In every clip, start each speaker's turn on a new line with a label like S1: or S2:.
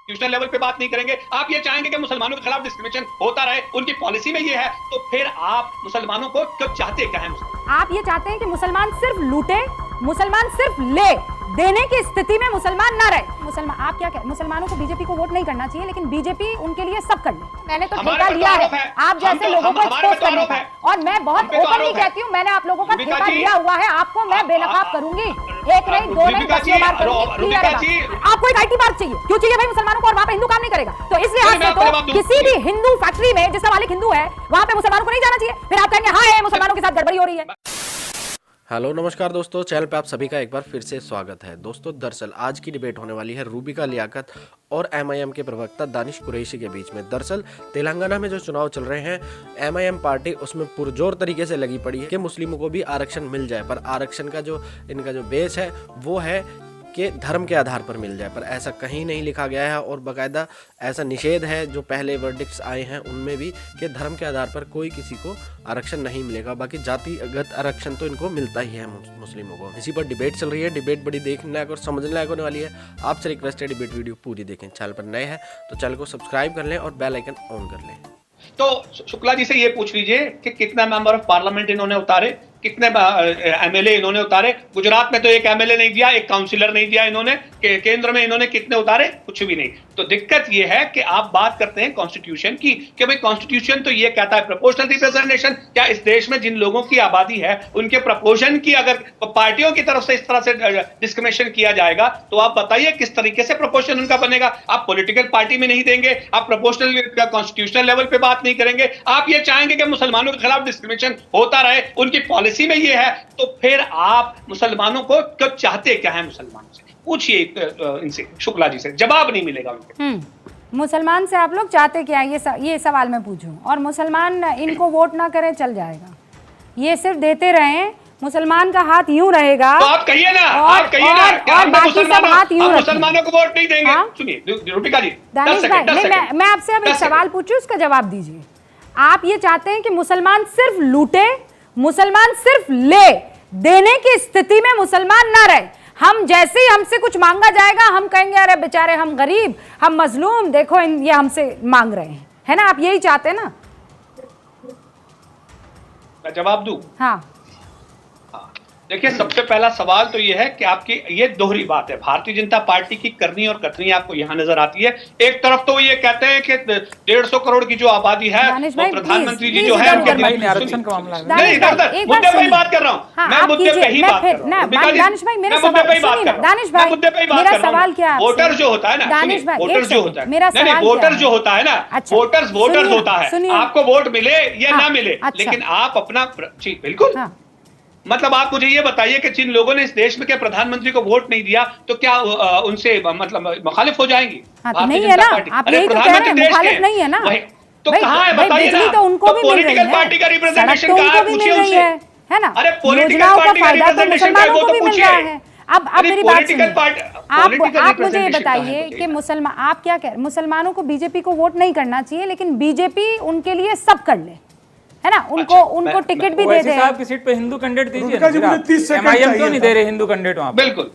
S1: Constitutional level पे बात नहीं करेंगे। आप ये चाहेंगे कि मुसलमानों के खिलाफ डिस्क्रिमिनेशन होता रहे, उनकी पॉलिसी में ये है, तो फिर आप मुसलमानों को क्यों चाहते क्या है?
S2: आप ये चाहते हैं कि मुसलमान सिर्फ लूटे, मुसलमान सिर्फ ले, देने की स्थिति में मुसलमान ना रहे। मुसलमान, आप क्या कहते, मुसलमानों को बीजेपी को वोट नहीं करना चाहिए, लेकिन बीजेपी उनके लिए सब कर ले। मैंने तो ठेका लिया है आप जैसे लोगों को एक्सपोज करने का, और मैं बहुत ओपनली कहती हूँ, मैंने आप लोगों का ठेका लिया हुआ है, आपको मैं बेनकाब करूंगी। एक नहीं, दो नहीं, 10 बार करूंगी। आपको एक IT पार्क चाहिए, क्यों चाहिए भाई मुसलमानों को, और वहाँ पे हिंदू काम नहीं करेगा। तो इस लिहाज से तो किसी भी हिंदू फैक्ट्री में जिसका मालिक हिंदू है, वहाँ पे मुसलमानों को नहीं जाना चाहिए। फिर आप कहेंगे हाँ मुसलमानों के साथ गड़बड़ी हो रही है।
S3: हेलो नमस्कार दोस्तों, चैनल पे आप सभी का एक बार फिर से स्वागत है। दोस्तों दरअसल आज की डिबेट होने वाली है रूबिका लियाकत और MIM के प्रवक्ता दानिश कुरैशी के बीच में। दरअसल तेलंगाना में जो चुनाव चल रहे हैं, MIM पार्टी उसमें पुरजोर तरीके से लगी पड़ी है कि मुस्लिमों को भी आरक्षण मिल जाए, पर आरक्षण का जो इनका जो बेस है वो है कि धर्म के आधार पर मिल जाए, पर ऐसा कहीं नहीं लिखा गया है और बाकायदा ऐसा निषेध है जो पहले वर्डिक्ट्स आए हैं उनमें भी कि धर्म के आधार पर कोई किसी को आरक्षण नहीं मिलेगा। बाकी जातिगत आरक्षण तो इनको मिलता ही है मुस्लिमों को। इसी पर डिबेट चल रही है, डिबेट बड़ी देखने लायक और समझने लायक होने वाली है। आपसे रिक्वेस्ट है डिबेट वीडियो पूरी देखें। चैनल पर नए हैं तो चैनल को सब्सक्राइब कर लें और बेल आइकन ऑन कर लें।
S1: तो शुक्ला जी से ये पूछ लीजिए कि कितना मेंबर ऑफ पार्लियामेंट इन्होंने उतारे, कितने MLA इन्होंने उतारे। गुजरात में तो एक MLA नहीं दिया, एक काउंसिलर नहीं दिया इन्होंने। केंद्र में इन्होंने कितने उतारे? कुछ भी नहीं। तो दिक्कत ये है कि आप बात करते हैं कॉन्स्टिट्यूशन की कि भाई कॉन्स्टिट्यूशन तो ये कहता है प्रोपोर्शनल रिप्रेजेंटेशन। क्या इस देश में जिन लोगों की आबादी है उनके प्रपोर्शन की अगर पार्टियों की तरफ से इस तरह से डिस्क्रिमिनेशन किया जाएगा तो आप बताइए किस तरीके से प्रोपोर्शन उनका बनेगा। आप पॉलिटिकल पार्टी में नहीं देंगे, आप प्रोपोर्शनल कॉन्स्टिट्यूशनल लेवल पे बात नहीं करेंगे। आप ये चाहेंगे कि मुसलमानों के खिलाफ डिस्क्रिमिनेशन होता रहे, उनकी पॉलिसी में ये है, तो फिर आप मुसलमानों को क्यों चाहते क्या है? मुसलमानों से पूछिए इनसे, शुक्ला जी से, जवाब नहीं मिलेगा उनके।
S2: मुसलमान से आप लोग चाहते क्या है, ये सवाल मैं पूछूं, और मुसलमान इनको वोट ना करें चल जाएगा, ये सिर्फ देते रहें, मुसलमान का हाथ यूं रहेगा।
S1: तो आप कहिए ना, आप कहिए ना कि हम मुसलमानों को वोट नहीं देंगे। सुनिए रूबिका जी,
S2: दानिश भाई, मैं आपसे अब एक सवाल पूछूं, उसका जवाब दीजिए। आप ये चाहते हैं कि मुसलमान सिर्फ लूटे, मुसलमान सिर्फ ले, देने की स्थिति में मुसलमान ना रहे। हम जैसे ही हमसे कुछ मांगा जाएगा हम कहेंगे अरे बेचारे हम गरीब, हम मजलूम, देखो ये हमसे मांग रहे हैं, है ना? आप यही चाहते हैं ना?
S1: मैं जवाब दूं?
S2: हाँ।
S1: देखिए, सबसे पहला सवाल तो ये है कि आपकी ये दोहरी बात है। भारतीय जनता पार्टी की करनी और कथनी आपको यहाँ नजर आती है। एक तरफ तो ये कहते हैं कि 150 करोड़ की जो आबादी है वो प्रधानमंत्री जी जो है
S4: आरक्षण का मामला है।
S1: नहीं, मुद्दे पे ही बात कर रहा हूँ मैं, मुद्दे पे ही बात कर रहा हूँ।
S2: दानिश भाई मेरा सवाल, दानिश भाई मेरा सवाल क्या है?
S1: वोटर जो होता है ना,
S2: दानिश भाई
S1: वोटर जो होता है,
S2: मेरा सवाल,
S1: वोटर जो होता है ना, वोटर्स होता है। आपको वोट मिले या ना मिले, लेकिन आप अपना जी बिल्कुल, मतलब आप मुझे ये बताइए कि जिन लोगों ने इस देश में के प्रधानमंत्री को वोट नहीं दिया तो क्या उनसे मतलब मुखालिफ हो जाएंगी?
S2: तो नहीं है ना, आप यही तो कह रहे हैं, मुखालिफ नहीं है ना।
S1: तो कहाँ है बताइए ना?
S2: तो उनको भी
S1: पॉलिटिकल पार्टी का रिप्रेजेंटेशन कहाँ है? पूछिए उनसे,
S2: है ना?
S1: अरे पॉलिटिकल पार्टी का रिप्रेजेंटेशन है वो तो पूछिए।
S2: अब मेरी बात सुनिए, आप मुझे ये बताइए कि मुसलमान, आप क्या कह रहे हैं? मुसलमानों को बीजेपी को वोट नहीं करना चाहिए, लेकिन बीजेपी उनके लिए सब कर ले, है ना? उनको टिकट भी दे दे।
S4: साहब की सीट पे हिंदू कैंडिडेट दीजिए।
S5: मुझे 30 सेकंड
S4: MIM क्यों नहीं दे रहे हिंदू कैंडिडेट वहां?
S1: बिल्कुल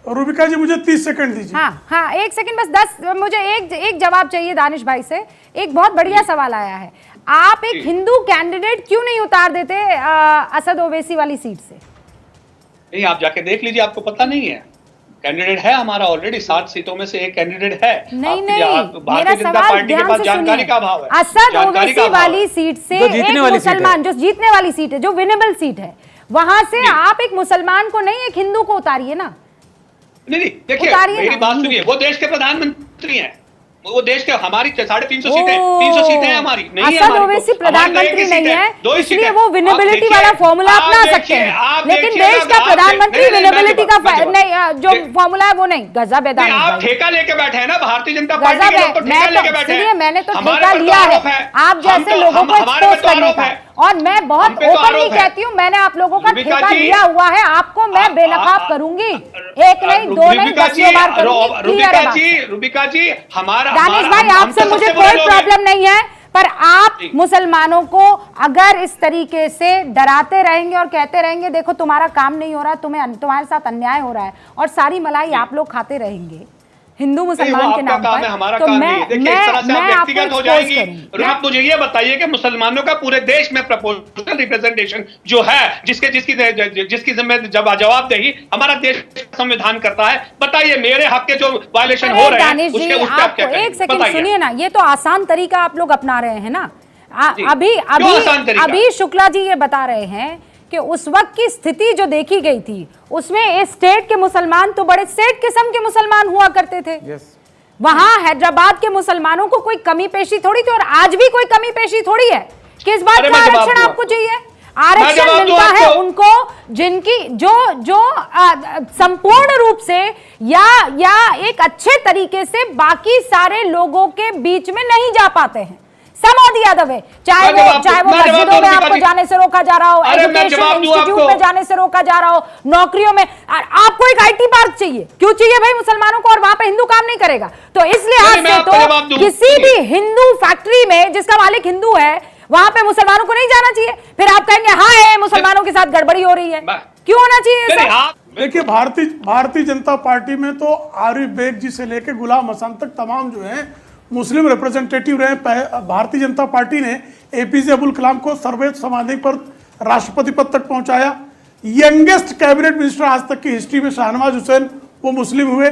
S5: रूबिका जी, मुझे 30 सेकंड दीजिए।
S2: हाँ, एक सेकंड बस, 10 मुझे एक जवाब चाहिए दानिश भाई से। एक बहुत बढ़िया सवाल आया है, आप एक हिंदू कैंडिडेट क्यों नहीं उतार देते असद ओवैसी वाली सीट से?
S1: नहीं, आप जाके देख लीजिए, आपको पता नहीं है? कैंडिडेट है हमारा ऑलरेडी, 7 सीटों में से एक कैंडिडेट है।
S2: नहीं,
S1: भारतीय जनता पार्टी के पास जानकारी का अभाव है।
S2: असद ओवैसी वाली सीट से एक मुसलमान, जो जीतने वाली सीट है, जो विनेबल सीट है, वहां से आप एक मुसलमान को नहीं, एक हिंदू को उतारिए ना।
S1: नहीं, देखिए मेरी बात सुनिए, वो देश के प्रधानमंत्री हैं, वो देश के, हमारी 350 सीटें, 300 सीटें हैं हमारी, नहीं
S2: असद ओवैसी प्रधानमंत्री नहीं है, इसलिए वो विनेबिलिटी वाला फॉर्मूला अपना सकते हैं, लेकिन देश का प्रधानमंत्री विनेबिलिटी का नहीं, जो फॉर्मूला है वो नहीं। गजब है दानिश भाई,
S1: आप ठेका लेके बैठे हैं ना, भारतीय जनता पार्टी के लोग तो ठेका लेके बैठे हैं।
S2: मैंने तो ठेका लिया है आप जैसे लोगों को एक्सपोज करने का, और मैं बहुत ओपनली कहती हूँ, मैंने आप लोगों का ठेका लिया हुआ है, आपको मैं बेनकाब करूंगी। एक नहीं, दो नहीं, 10 बार करूंगी।
S1: रूबिका जी, हमारा
S2: दानिश भाई, आपसे मुझे कोई प्रॉब्लम नहीं है, पर आप मुसलमानों को अगर इस तरीके से डराते रहेंगे और कहते रहेंगे देखो तुम्हारा काम नहीं हो रहा, तुम्हारे साथ अन्याय हो रहा है, और सारी मलाई आप लोग खाते रहेंगे, हिंदू मुसलमान
S1: वो
S2: के
S1: आपका
S2: नाम
S1: काम
S2: पर,
S1: है, हमारा
S2: तो
S1: काम नहीं है। देखिए, इस तरह से आप व्यक्तिगत हो जाएंगी। और आप मुझे ये बताइए कि मुसलमानों का पूरे देश में प्रोपोर्शनल रिप्रेजेंटेशन जो है, जिसकी जवाब देगी हमारा देश संविधान करता है, बताइए मेरे हक के जो वायलेशन हो रहे हैं
S2: दानिश जी,
S1: उस पे आप क्या
S2: आपको
S1: कहेंगे?
S2: एक सेकंड
S1: बताइए।
S2: सुनिए ना, ये तो आसान तरीका आप लोग अपना रहे हैं ना।
S1: जी।
S2: अभी
S1: क्यों आसान तरीका?
S2: अभी शुक्ला जी ये बता रहे हैं कि उस वक्त की स्थिति जो देखी गई थी उसमें इस स्टेट के मुसलमान तो बड़े सेठ किस्म के मुसलमान हुआ करते थे। वहां हैदराबाद के मुसलमानों को कोई कमी पेशी थोड़ी थी, और आज भी कोई कमी पेशी थोड़ी है। किस बात का आरक्षण आपको चाहिए? आरक्षण मिलता है उनको जिनकी जो संपूर्ण रूप से या एक अच्छे तरीके से बाकी सारे लोगों के बीच में नहीं जा पाते हैं। समोद यादव है, चाहे वो मस्जिदों में आपको जाने से रोका जा रहा हो, एजुकेशन इंस्टीट्यूट में जाने से रोका जा रहा हो, नौकरियों में। आपको एक IT पार्क चाहिए, क्यों चाहिए भाई मुसलमानों को? और वहां पे हिंदू काम नहीं करेगा। तो इस लिहाज से तो किसी भी हिंदू फैक्ट्री में जिसका मालिक हिंदू है वहां पे मुसलमानों को नहीं जाना चाहिए। फिर आप कहेंगे हाँ मुसलमानों के साथ गड़बड़ी हो रही है, क्यों होना चाहिए?
S5: देखिए, भारतीय जनता पार्टी में तो आरिफ बेग जी से लेकर गुलाम हसन तक तमाम जो है मुस्लिम रिप्रेजेंटेटिव रहे। भारतीय जनता पार्टी ने APJ अब्दुल कलाम को सर्वोच्च समाधि पर राष्ट्रपति पद तक पहुंचाया। यंगेस्ट कैबिनेट मिनिस्टर आज तक की हिस्ट्री में शाहनवाज हुसैन वो मुस्लिम हुए।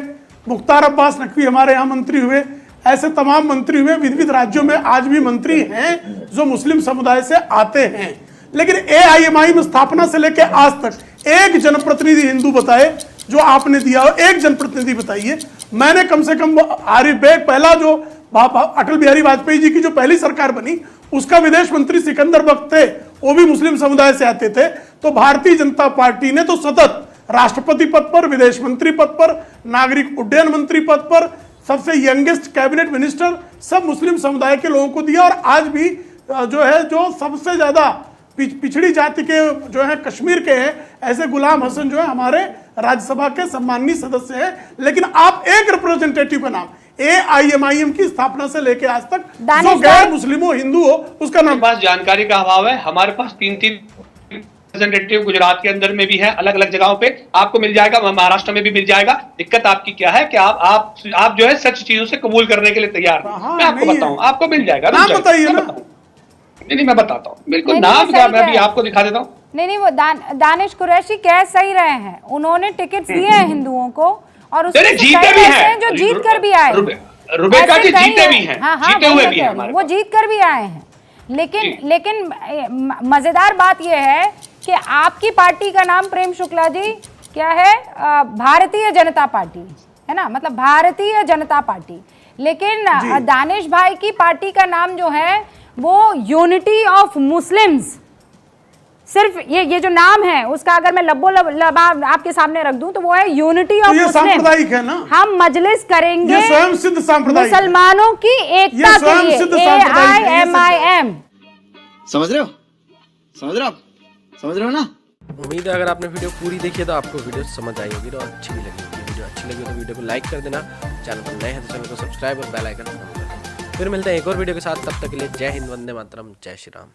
S5: मुख्तार अब्बास नकवी हमारे यहाँ मंत्री हुए। ऐसे तमाम मंत्री हुए। विविध राज्यों में आज भी मंत्री हैं जो मुस्लिम समुदाय से आते हैं। लेकिन AIMIM स्थापना से लेकर आज तक एक जनप्रतिनिधि हिंदू बताए जो आपने दिया हो, एक जनप्रतिनिधि बताइए। मैंने कम से कम आरिफ बेग, पहला जो अटल बिहारी वाजपेयी जी की जो पहली सरकार बनी उसका विदेश मंत्री सिकंदर बख्त थे, वो भी मुस्लिम समुदाय से आते थे। तो भारतीय जनता पार्टी ने तो सतत राष्ट्रपति पद पर, विदेश मंत्री पद पर, नागरिक उड्डयन मंत्री पद पर, सबसे यंगेस्ट कैबिनेट मिनिस्टर सब मुस्लिम समुदाय के लोगों को दिया। और आज भी जो सबसे ज्यादा पिछड़ी जाति के जो है कश्मीर के हैं, ऐसे गुलाम हसन जो है हमारे राज्यसभा के सम्माननीय सदस्य हैं। लेकिन आप एक रिप्रेजेंटेटिव का नाम AIMIM की स्थापना से लेकर आज तक जो गैर मुस्लिम हो, हिंदू हो, उसका नाम।
S1: पास जानकारी का अभाव है। हमारे पास 3 रिप्रेजेंटेटिव गुजरात के अंदर में भी है, अलग अलग जगहों पे आपको मिल जाएगा, महाराष्ट्र में भी मिल जाएगा। दिक्कत आपकी क्या है कि आप जो है सच चीजों से कबूल करने के लिए तैयार हैं। मैं आपको बताऊं, आपको मिल जाएगा।
S5: नाम बताइए ना।
S1: नहीं, मैं बताता हूँ, बिल्कुल नाम मैं भी आपको दिखा देता हूँ।
S2: नहीं, वो दानिश कुरैशी कह सही रहे हैं। उन्होंने टिकट दिए हैं हिंदुओं को, और उसमें
S1: जीते भी हैं
S2: जो जीत कर भी आए।
S1: रुबेका जी जीते भी हैं, जीते हुए भी हैं,
S2: वो जीत कर भी आए हैं। लेकिन मजेदार बात यह है कि आपकी पार्टी का नाम प्रेम शुक्ला जी क्या है? भारतीय जनता पार्टी है ना, मतलब भारतीय जनता पार्टी। लेकिन दानिश भाई की पार्टी का नाम जो है वो यूनिटी ऑफ मुस्लिम्स। सिर्फ ये जो नाम है उसका अगर मैं लबाब आपके सामने रख दूं तो वो है यूनिटी ऑफ मुस्लिम।
S5: सांप्रदायिक है ना।
S2: हम मजलिस करेंगे,
S5: ये स्वयं सिद्ध सांप्रदायिक,
S2: मुसलमानों की एकता के लिए, AIMIM।
S6: समझ रहे हो? समझ रहे हो ना?
S3: उम्मीद है अगर आपने वीडियो पूरी देखी है तो आपको वीडियो समझ आई होगी और अच्छी भी लगी होगी। वीडियो अच्छी लगी तो वीडियो को लाइक कर देना, चैनल पर नए हैं तो चैनल को सब्सक्राइब और बेल आइकन ऑन कर देना। फिर मिलते हैं एक और वीडियो के साथ, तब तक के लिए जय हिंद, वंदे मातरम, जय श्री राम।